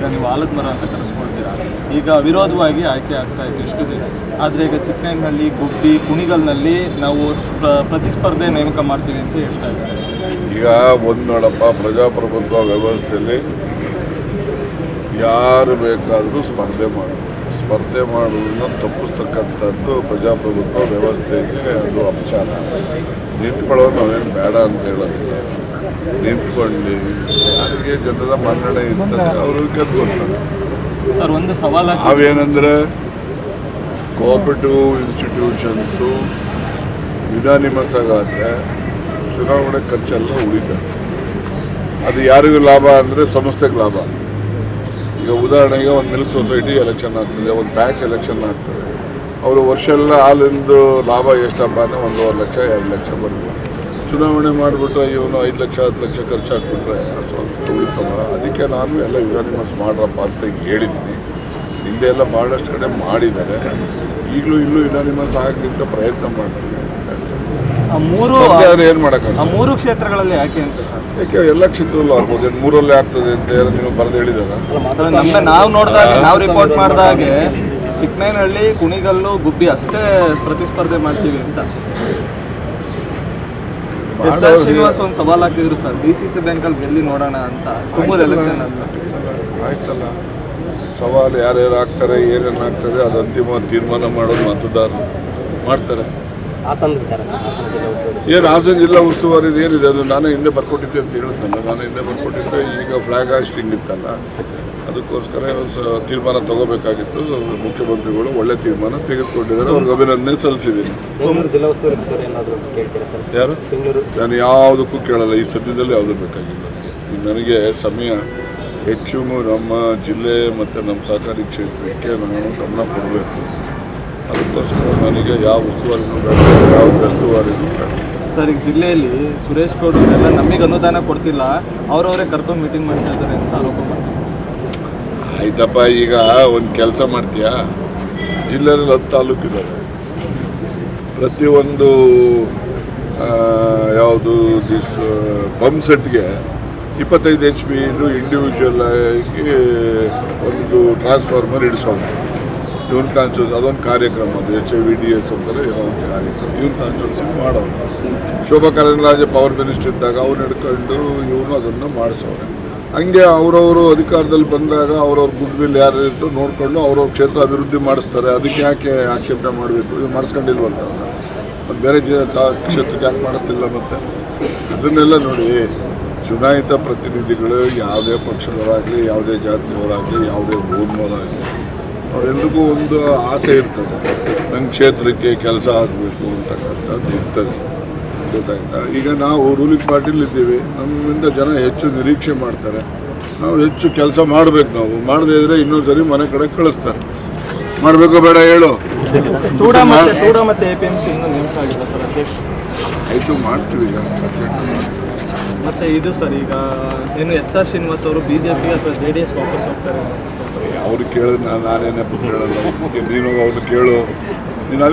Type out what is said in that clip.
ಈಗ ನೀವು ಆಲದ ಮರ ಅಂತ ಕರೆಸ್ಕೊಳ್ತೀರಾ, ಈಗ ಅವಿರೋಧವಾಗಿ ಆಯ್ಕೆ ಆಗ್ತಾ ಇತ್ತು ಇಷ್ಟು ದಿನ. ಆದರೆ ಈಗ ಚಿಕ್ಕನಹಳ್ಳಿ, ಗುಬ್ಬಿ, ಕುಣಿಗಲ್ನಲ್ಲಿ ನಾವು ಪ್ರತಿಸ್ಪರ್ಧೆ ನೇಮಕ ಮಾಡ್ತೀವಿ ಅಂತ ಹೇಳ್ತಾ ಇದ್ದಾರೆ. ಈಗ ಒಂದು ನೋಡಪ್ಪ, ಪ್ರಜಾಪ್ರಭುತ್ವ ವ್ಯವಸ್ಥೆಯಲ್ಲಿ ಯಾರು ಬೇಕಾದರೂ ಸ್ಪರ್ಧೆ ಮಾಡುವುದನ್ನು ತಪ್ಪಿಸ್ತಕ್ಕಂಥದ್ದು ಪ್ರಜಾಪ್ರಭುತ್ವ ವ್ಯವಸ್ಥೆಗೆ ಅದು ಅಪಚಾರ. ನಿಂತ್ಕೊಳ್ಳೋದು ನಾವೇನು ಬೇಡ ಅಂತ ಹೇಳೋದಿಲ್ಲ. ನಿಂತ್ಕೊಂಡು ಯಾರಿಗೆ ಜನರ ಮನ್ನಣೆ ಇರ್ತದೆ ಅವರು ಗೆದ್ದುಕೊಳ್ತಾರೆ. ಸರ್, ಒಂದು ಸವಾಲು ನಾವೇನೆಂದರೆ ಕೋಆಪರೇಟಿವ್ ಇನ್ಸ್ಟಿಟ್ಯೂಷನ್ಸು ಯುನಾನಿಮಸ್ ಆಗಾದರೆ ಚುನಾವಣೆ ಖರ್ಚೆಲ್ಲ ಉಳಿತದೆ. ಅದು ಯಾರಿಗೂ ಲಾಭ ಅಂದರೆ ಸಂಸ್ಥೆಗೆ ಲಾಭ. ಈಗ ಉದಾಹರಣೆಗೆ ಒಂದು ಮಿಲ್ಕ್ ಸೊಸೈಟಿ ಎಲೆಕ್ಷನ್ ಆಗ್ತದೆ, ಒಂದು ಬ್ಯಾಚ್ ಎಲೆಕ್ಷನ್ ಆಗ್ತದೆ. ಅವರು ವರ್ಷ ಎಲ್ಲ ಹಾಲಿಂದು ಲಾಭ ಎಷ್ಟಪ್ಪ ಅಂದರೆ 1.5 ಲಕ್ಷ 2 ಲಕ್ಷ ಬರುತ್ತೆ. ಚುನಾವಣೆ ಮಾಡಿಬಿಟ್ಟು ಇವನು 5 ಲಕ್ಷ 10 ಲಕ್ಷ ಖರ್ಚು ಹಾಕ್ಬಿಟ್ರೆ ಸ್ವಲ್ಪ ಉಳಿತವ. ಅದಕ್ಕೆ ನಾನು ಎಲ್ಲ ಯುನಾನಿಮಸ್ ಮಾಡ್ರಪ್ಪ ಅಂತ ಹೇಳಿದ್ದೀನಿ. ಹಿಂದೆ ಎಲ್ಲ ಭಾಳಷ್ಟು ಕಡೆ ಮಾಡಿದ್ದಾರೆ. ಈಗಲೂ ಯುನಾನಿಮಸ್ ಆಗಲಿಂತ ಪ್ರಯತ್ನ ಮಾಡ್ತೀವಿ. ಏನು ಮಾಡೋಕ್ಕಾಗಲ್ಲ. 3 ಕ್ಷೇತ್ರಗಳಲ್ಲಿ ಯಾಕೆ ಅಂತ ಸರ್? ಯಾಕೆ ಎಲ್ಲ ಕ್ಷೇತ್ರದಲ್ಲೂ ಆಗ್ಬೋದು. 3ರಲ್ಲೇ ಆಗ್ತದೆ ಅಂತ ನೀವು ಬರೆದು ಹೇಳಿದಾರೆ. ನಾವು ನೋಡಿದಾಗ, ನಾವು ರಿಪೋರ್ಟ್ ಮಾಡಿದಾಗೆ ಚಿಕ್ಕನಹಳ್ಳಿ, ಕುಣಿಗಲ್ಲು, ಗುಬ್ಬಿ ಅಷ್ಟೇ ಪ್ರತಿಸ್ಪರ್ಧೆ ಮಾಡ್ತೀವಿ ಅಂತ. ಶ್ರೀನಿವಾಸ್ ಒಂದು ಸವಾಲು ಹಾಕಿದ್ರು ಸರ್, DCC ಬ್ಯಾಂಕಲ್ಲಿ ಗೆಲ್ಲಿ ನೋಡೋಣ ಅಂತ ತುಂಬಾ ಎಲೆಕ್ಷನ್ ಅಂತ. ಆಯ್ತಲ್ಲ, ಸವಾಲು ಯಾರ್ಯಾರು ಆಗ್ತಾರೆ, ಏನೇನು ಆಗ್ತದೆ ಅದು ಅಂತಿಮ ತೀರ್ಮಾನ ಮಾಡೋದು ಮತದಾರರು ಮಾಡ್ತಾರೆ. ಏನು ಹಾಸನ ಜಿಲ್ಲಾ ಉಸ್ತುವಾರಿ ಏನಿದೆ ಅದು ನಾನೇ ಹಿಂದೆ ಬರ್ಕೊಟ್ಟಿದ್ದೆ ಅಂತ ಹೇಳಿದ್ನಲ್ಲ. ನಾನು ಹಿಂದೆ ಬರ್ಕೊಟ್ಟಿದ್ದೆ. ಈಗ ಫ್ಲಾಗ್ ಹಾಸ್ಟಿಂಗ್ ಇತ್ತಲ್ಲ, ಅದಕ್ಕೋಸ್ಕರ ತೀರ್ಮಾನ ತಗೋಬೇಕಾಗಿತ್ತು. ಮುಖ್ಯಮಂತ್ರಿಗಳು ಒಳ್ಳೆ ತೀರ್ಮಾನ ತೆಗೆದುಕೊಂಡಿದ್ದಾರೆ. ಅವ್ರಿಗೆ ಅಭಿನಂದನೆ ಸಲ್ಲಿಸಿದ್ದೀನಿ. ಯಾರು? ನಾನು ಯಾವುದಕ್ಕೂ ಕೇಳಲ್ಲ. ಈ ಸದ್ಯದಲ್ಲಿ ಯಾವುದೂ ಬೇಕಾಗಿಲ್ಲ. ನನಗೆ ಸಮಯ ಹೆಚ್ಚು ನಮ್ಮ ಜಿಲ್ಲೆ ಮತ್ತು ನಮ್ಮ ಸಹಕಾರಿ ಕ್ಷೇತ್ರಕ್ಕೆ ನಾನು ಗಮನ ಕೊಡಬೇಕು. ಅದಕ್ಕೋಸ್ಕರ ನನಗೆ ಯಾವ ಉಸ್ತುವಾರಿನೂ ಬೇಡ, ಯಾವ ಉಸ್ತುವಾರಿನೂ ಬೇಡ. ಸರ್, ಈಗ ಜಿಲ್ಲೆಯಲ್ಲಿ ಸುರೇಶ್ ಗೌಡ್ರೆಲ್ಲ ನಮಗೆ ಅನುದಾನ ಕೊಡ್ತಿಲ್ಲ, ಅವರವರೇ ಕರ್ಕೊಂಡು ಮೀಟಿಂಗ್ ಮಾಡ್ತಾ ಇದ್ದಾರೆ ಅಂತ ಆರೋಪ ಮಾಡ್ತಾರೆ. ಆಯ್ತಪ್ಪ, ಈಗ ಒಂದು ಕೆಲಸ ಮಾಡ್ತೀಯಾ, ಜಿಲ್ಲೆಯಲ್ಲಿ 10 ತಾಲೂಕಿದ್ದಾರೆ. ಪ್ರತಿಯೊಂದು ಯಾವುದು ಪಂಪ್ ಸೆಟ್ಗೆ 25 HP ಇದು ಇಂಡಿವಿಜುವಲ್ ಆಗಿ ಒಂದು ಟ್ರಾನ್ಸ್ಫಾರ್ಮರ್ ಇಡಿಸೋದು. ಇವನ್ ಕಾನ್ಸ್ಟಿಟ್ಯೂನ್ಸಿ ಅದೊಂದು ಕಾರ್ಯಕ್ರಮ. ಅದು HIVDS ಅಂತಾರೆ, ಏನೋ ಒಂದು ಕಾರ್ಯಕ್ರಮ ಇವನ್ ಕಾನ್ಸ್ಟಿಟ್ಯೂನ್ಸಿ ಮಾಡೋರು. ಶೋಭಾ ಕರಂದ್ಲಾಜೆ ಪವರ್ ಮಿನಿಸ್ಟರ್ ಇದ್ದಾಗ ಅವ್ರು ಹಿಡ್ಕೊಂಡು ಇವನು ಅದನ್ನು ಮಾಡಿಸೋರು. ಹಂಗೆ ಅವರವರು ಅಧಿಕಾರದಲ್ಲಿ ಬಂದಾಗ ಅವ್ರವ್ರ ಗುಡ್ ವಿಲ್ ಯಾರು ಇರ್ತೋ ನೋಡಿಕೊಂಡು ಅವ್ರವ್ರ ಕ್ಷೇತ್ರ ಅಭಿವೃದ್ಧಿ ಮಾಡಿಸ್ತಾರೆ. ಅದಕ್ಕೆ ಯಾಕೆ ಆಕ್ಷೇಪಣೆ ಮಾಡಬೇಕು? ಇವು ಮಾಡಿಸ್ಕೊಂಡಿಲ್ವಂತ ಮತ್ತು ಬೇರೆ ಕ್ಷೇತ್ರಕ್ಕೆ ಯಾಕೆ ಮಾಡಿಸ್ತಿಲ್ಲ? ಮತ್ತು ಅದನ್ನೆಲ್ಲ ನೋಡಿ, ಚುನಾಯಿತ ಪ್ರತಿನಿಧಿಗಳು ಯಾವುದೇ ಪಕ್ಷದವರಾಗಲಿ, ಯಾವುದೇ ಜಾತಿಯವರಾಗಲಿ, ಯಾವುದೇ ಊರಿನವರಾಗಲಿ, ಅವರೆಲ್ರಿಗೂ ಒಂದು ಆಸೆ ಇರ್ತದೆ. ನನ್ನ ಕ್ಷೇತ್ರಕ್ಕೆ ಕೆಲಸ ಆಗಬೇಕು ಅಂತಕ್ಕಂಥದ್ದು ಇರ್ತದೆ. ಗೊತ್ತಾಯ್ತಾ? ಈಗ ನಾವು ರೂಲಿಂಗ್ ಪಾರ್ಟಿಲಿದ್ದೀವಿ, ನಮ್ಮಿಂದ ಜನ ಹೆಚ್ಚು ನಿರೀಕ್ಷೆ ಮಾಡ್ತಾರೆ. ನಾವು ಹೆಚ್ಚು ಕೆಲಸ ಮಾಡಬೇಕು. ನಾವು ಮಾಡದೇ ಇದ್ದರೆ ಇನ್ನೊಂದು ಸರಿ ಮನೆ ಕಡೆ ಕಳಿಸ್ತಾರೆ. ಮಾಡಬೇಕೋ ಬೇಡ ಹೇಳು? ಆಯಿತು, ಮಾಡ್ತೀವಿ. ಈಗ ಮತ್ತೆ ಇದು ಸರ್, ಈಗ ಏನು SR ಶ್ರೀನಿವಾಸ್ ಅವರು BJP ಅಥವಾ JDS ವಾಪಸ್ ಹೋಗ್ತಾರೆ? ಅವ್ರು ಕೇಳಿದ್ರೆ ನಾನೇನೇ ಹೇಳಲ್ಲ. ನೀನು ಅವ್ರನ್ನ ಕೇಳು. ನೀನು ಅಲ್ಲಿ